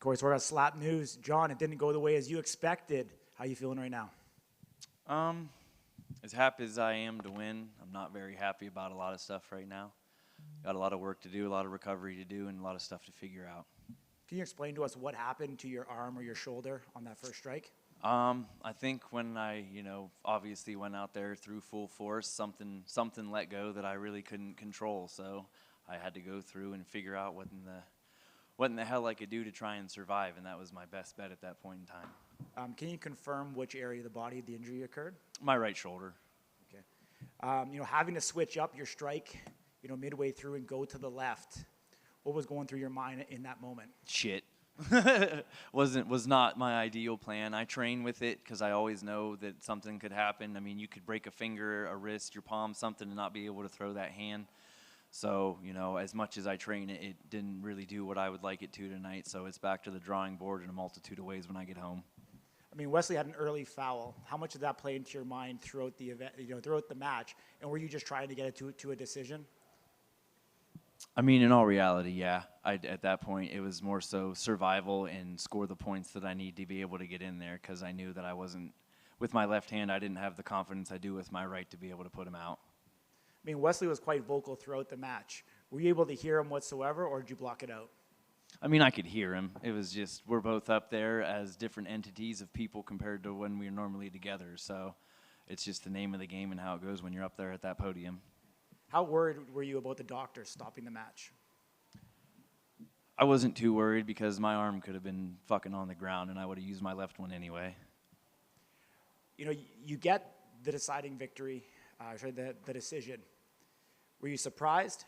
Of course, we're at Slap News. John, it didn't go the way as you expected. How you feeling right now? As happy as I am to win, I'm not very happy about a lot of stuff right now. Got a lot of work to do, a lot of recovery to do, and a lot of stuff to figure out. Can you explain to us what happened to your arm or your shoulder on that first strike? I think when I, obviously went out there through full force, something let go that I really couldn't control. So I had to go through and figure out what in the hell I could do to try and survive, and that was my best bet at that point in time. Can you confirm which area of the body the injury occurred? My right shoulder. Okay. Having to switch up your strike, midway through and go to the left, what was going through your mind in that moment? Shit. was not my ideal plan. I train with it because I always know that something could happen. I mean, you could break a finger, a wrist, your palm, something, and not be able to throw that hand. So, as much as I train it, it didn't really do what I would like it to tonight. So it's back to the drawing board in a multitude of ways when I get home. I mean, Wesley had an early foul. How much did that play into your mind throughout the event, throughout the match? And were you just trying to get it to a decision? I mean, in all reality, yeah. At that point, it was more so survival and score the points that I need to be able to get in there because I knew that I wasn't, with my left hand, I didn't have the confidence I do with my right to be able to put him out. I mean, Wesley was quite vocal throughout the match. Were you able to hear him whatsoever, or did you block it out? I mean, I could hear him. It was just, we're both up there as different entities of people compared to when we're normally together. So it's just the name of the game and how it goes when you're up there at that podium. How worried were you about the doctor stopping the match? I wasn't too worried because my arm could have been fucking on the ground and I would have used my left one anyway. You get the deciding victory, the decision. Were you surprised?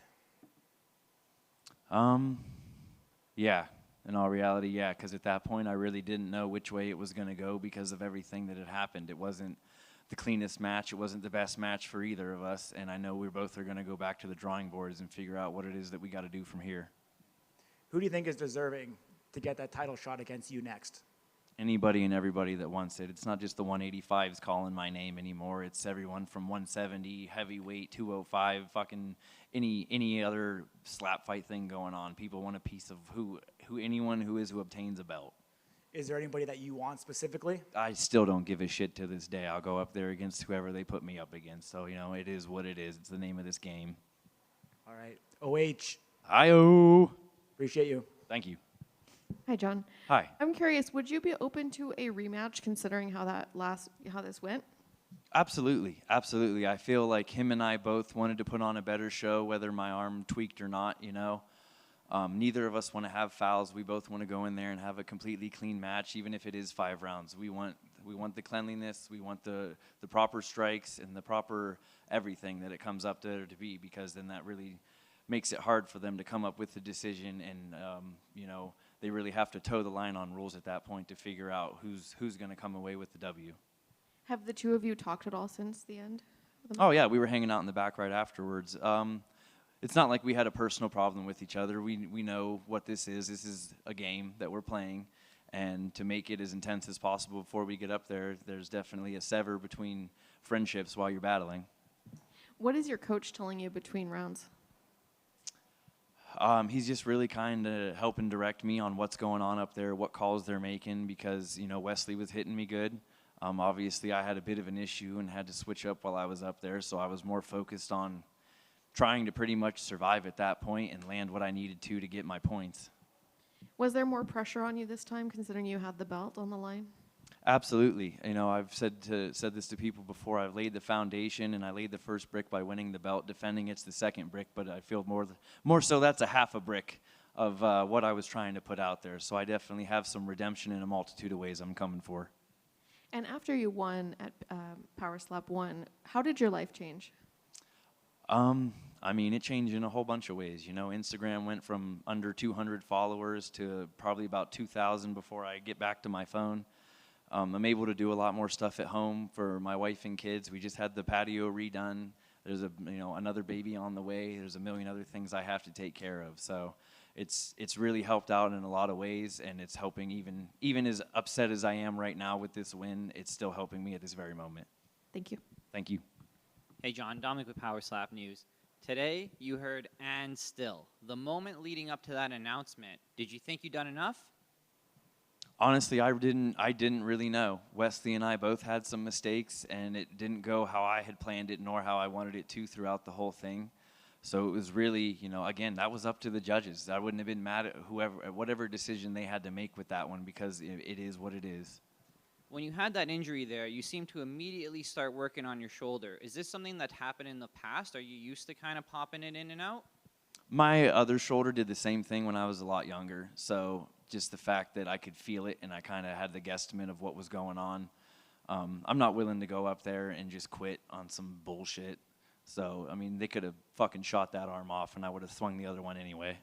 Yeah, in all reality, yeah, because at that point I really didn't know which way it was going to go because of everything that had happened. It wasn't the cleanest match. It wasn't the best match for either of us, and I know we both are going to go back to the drawing boards and figure out what it is that we got to do from here. Who do you think is deserving to get that title shot against you next? Anybody and everybody that wants it. It's not just the 185s calling my name anymore. It's everyone from 170, heavyweight, 205, fucking any other slap fight thing going on. People want a piece of anyone who obtains a belt. Is there anybody that you want specifically? I still don't give a shit to this day. I'll go up there against whoever they put me up against. So, it is what it is. It's the name of this game. All right. OH. Hi-oh. Appreciate you. Thank you. Hi, John. Hi. I'm curious, would you be open to a rematch considering how this went? Absolutely. Absolutely. I feel like him and I both wanted to put on a better show, whether my arm tweaked or not, Neither of us want to have fouls. We both want to go in there and have a completely clean match, even if it is 5 rounds. We want the cleanliness. We want the proper strikes and the proper everything that it comes up to be, because then that really makes it hard for them to come up with the decision, and they really have to toe the line on rules at that point to figure out who's going to come away with the W. Have the two of you talked at all since the end? Oh yeah, we were hanging out in the back right afterwards. It's not like we had a personal problem with each other. We know what this is. This is a game that we're playing, and to make it as intense as possible before we get up there, there's definitely a sever between friendships while you're battling. What is your coach telling you between rounds? He's just really kind of helping direct me on what's going on up there, what calls they're making, because, Wesley was hitting me good. Obviously, I had a bit of an issue and had to switch up while I was up there, so I was more focused on trying to pretty much survive at that point and land what I needed to get my points. Was there more pressure on you this time, considering you had the belt on the line? Absolutely. I've said this to people before. I've laid the foundation, and I laid the first brick by winning the belt. Defending it's the second brick, but I feel more so that's a half a brick of what I was trying to put out there. So I definitely have some redemption in a multitude of ways I'm coming for. And after you won at Power Slap 1, how did your life change? It changed in a whole bunch of ways. Instagram went from under 200 followers to probably about 2,000 before I get back to my phone. I'm able to do a lot more stuff at home for my wife and kids. We just had the patio redone. There's another baby on the way. There's a million other things I have to take care of. So it's really helped out in a lot of ways, and it's helping even as upset as I am right now with this win, it's still helping me at this very moment. Thank you. Thank you. Hey, John, Dominic with Power Slap News. Today, you heard "and still." The moment leading up to that announcement, did you think you'd done enough? Honestly, I didn't really know. Wesley and I both had some mistakes, and it didn't go how I had planned it, nor how I wanted it to throughout the whole thing. So it was really, again, that was up to the judges. I wouldn't have been mad at whatever decision they had to make with that one, because it is what it is. When you had that injury there, you seemed to immediately start working on your shoulder. Is this something that happened in the past? Are you used to kind of popping it in and out? My other shoulder did the same thing when I was a lot younger. So just the fact that I could feel it and I kind of had the guesstimate of what was going on. I'm not willing to go up there and just quit on some bullshit. So, I mean, they could have fucking shot that arm off and I would have swung the other one anyway.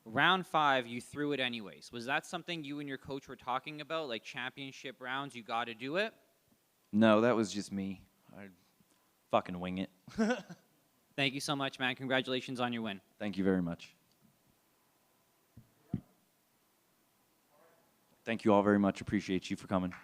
Round 5, you threw it anyways. Was that something you and your coach were talking about, like championship rounds, you got to do it? No, that was just me. I'd fucking wing it. Thank you so much, man. Congratulations on your win. Thank you very much. Thank you all very much. Appreciate you for coming.